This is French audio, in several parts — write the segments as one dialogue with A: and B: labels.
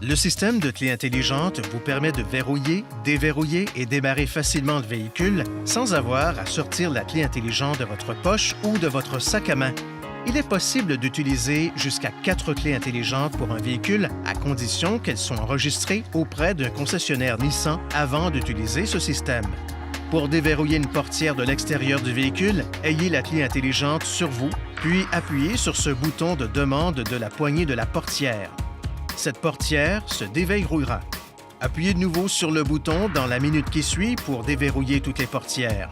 A: Le système de clé intelligente vous permet de verrouiller, déverrouiller et démarrer facilement le véhicule sans avoir à sortir la clé intelligente de votre poche ou de votre sac à main. Il est possible d'utiliser jusqu'à 4 clés intelligentes pour un véhicule à condition qu'elles soient enregistrées auprès d'un concessionnaire Nissan avant d'utiliser ce système. Pour déverrouiller une portière de l'extérieur du véhicule, ayez la clé intelligente sur vous, puis appuyez sur ce bouton de demande de la poignée de la portière. Cette portière se déverrouillera. Appuyez de nouveau sur le bouton dans la minute qui suit pour déverrouiller toutes les portières.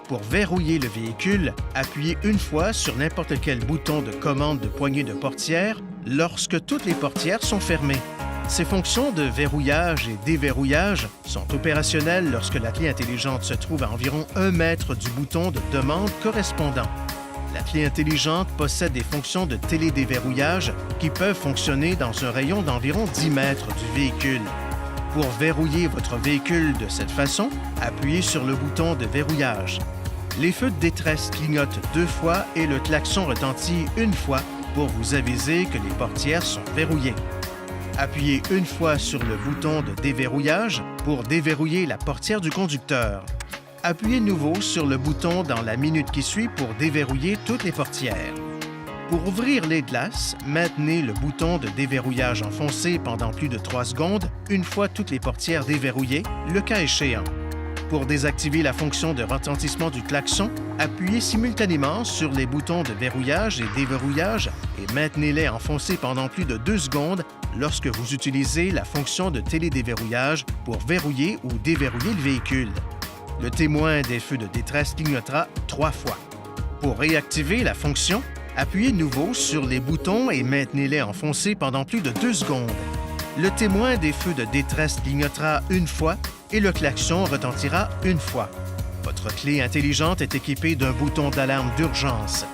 A: Pour verrouiller le véhicule, appuyez une fois sur n'importe quel bouton de commande de poignée de portière lorsque toutes les portières sont fermées. Ces fonctions de verrouillage et déverrouillage sont opérationnelles lorsque la clé intelligente se trouve à environ 1 mètre du bouton de demande correspondant. La clé intelligente possède des fonctions de télédéverrouillage qui peuvent fonctionner dans un rayon d'environ 10 mètres du véhicule. Pour verrouiller votre véhicule de cette façon, appuyez sur le bouton de verrouillage. Les feux de détresse clignotent 2 fois et le klaxon retentit 1 fois pour vous aviser que les portières sont verrouillées. Appuyez 1 fois sur le bouton de déverrouillage pour déverrouiller la portière du conducteur. Appuyez de nouveau sur le bouton dans la minute qui suit pour déverrouiller toutes les portières. Pour ouvrir les glaces, maintenez le bouton de déverrouillage enfoncé pendant plus de 3 secondes, une fois toutes les portières déverrouillées, le cas échéant. Pour désactiver la fonction de retentissement du klaxon, appuyez simultanément sur les boutons de verrouillage et déverrouillage et maintenez-les enfoncés pendant plus de 2 secondes lorsque vous utilisez la fonction de télédéverrouillage pour verrouiller ou déverrouiller le véhicule. Le témoin des feux de détresse clignotera 3 fois. Pour réactiver la fonction, appuyez de nouveau sur les boutons et maintenez-les enfoncés pendant plus de 2 secondes. Le témoin des feux de détresse clignotera 1 fois et le klaxon retentira 1 fois. Votre clé intelligente est équipée d'un bouton d'alarme d'urgence.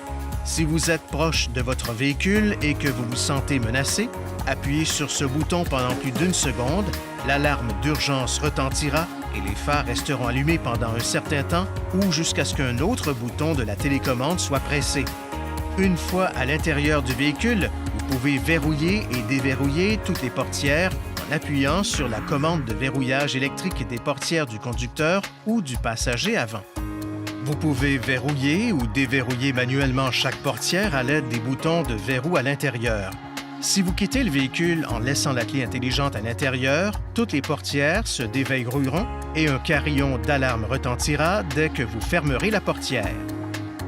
A: Si vous êtes proche de votre véhicule et que vous vous sentez menacé, appuyez sur ce bouton pendant plus d'1 seconde, l'alarme d'urgence retentira et les phares resteront allumés pendant un certain temps ou jusqu'à ce qu'un autre bouton de la télécommande soit pressé. Une fois à l'intérieur du véhicule, vous pouvez verrouiller et déverrouiller toutes les portières en appuyant sur la commande de verrouillage électrique des portières du conducteur ou du passager avant. Vous pouvez verrouiller ou déverrouiller manuellement chaque portière à l'aide des boutons de verrou à l'intérieur. Si vous quittez le véhicule en laissant la clé intelligente à l'intérieur, toutes les portières se déverrouilleront et un carillon d'alarme retentira dès que vous fermerez la portière.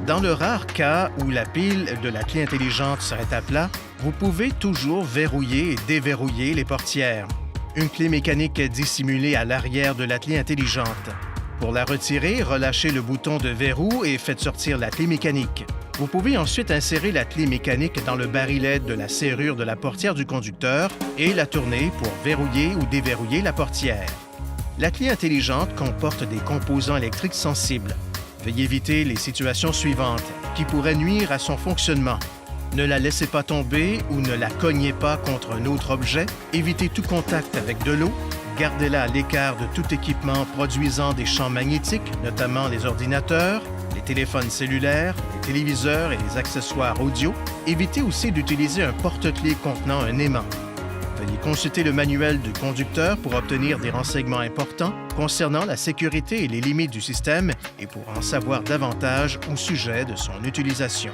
A: Dans le rare cas où la pile de la clé intelligente serait à plat, vous pouvez toujours verrouiller et déverrouiller les portières. Une clé mécanique est dissimulée à l'arrière de la clé intelligente. Pour la retirer, relâchez le bouton de verrou et faites sortir la clé mécanique. Vous pouvez ensuite insérer la clé mécanique dans le barillet de la serrure de la portière du conducteur et la tourner pour verrouiller ou déverrouiller la portière. La clé intelligente comporte des composants électriques sensibles. Veuillez éviter les situations suivantes qui pourraient nuire à son fonctionnement. Ne la laissez pas tomber ou ne la cognez pas contre un autre objet. Évitez tout contact avec de l'eau. Gardez-la à l'écart de tout équipement produisant des champs magnétiques, notamment les ordinateurs, les téléphones cellulaires, les téléviseurs et les accessoires audio. Évitez aussi d'utiliser un porte-clés contenant un aimant. Veuillez consulter le manuel du conducteur pour obtenir des renseignements importants concernant la sécurité et les limites du système et pour en savoir davantage au sujet de son utilisation.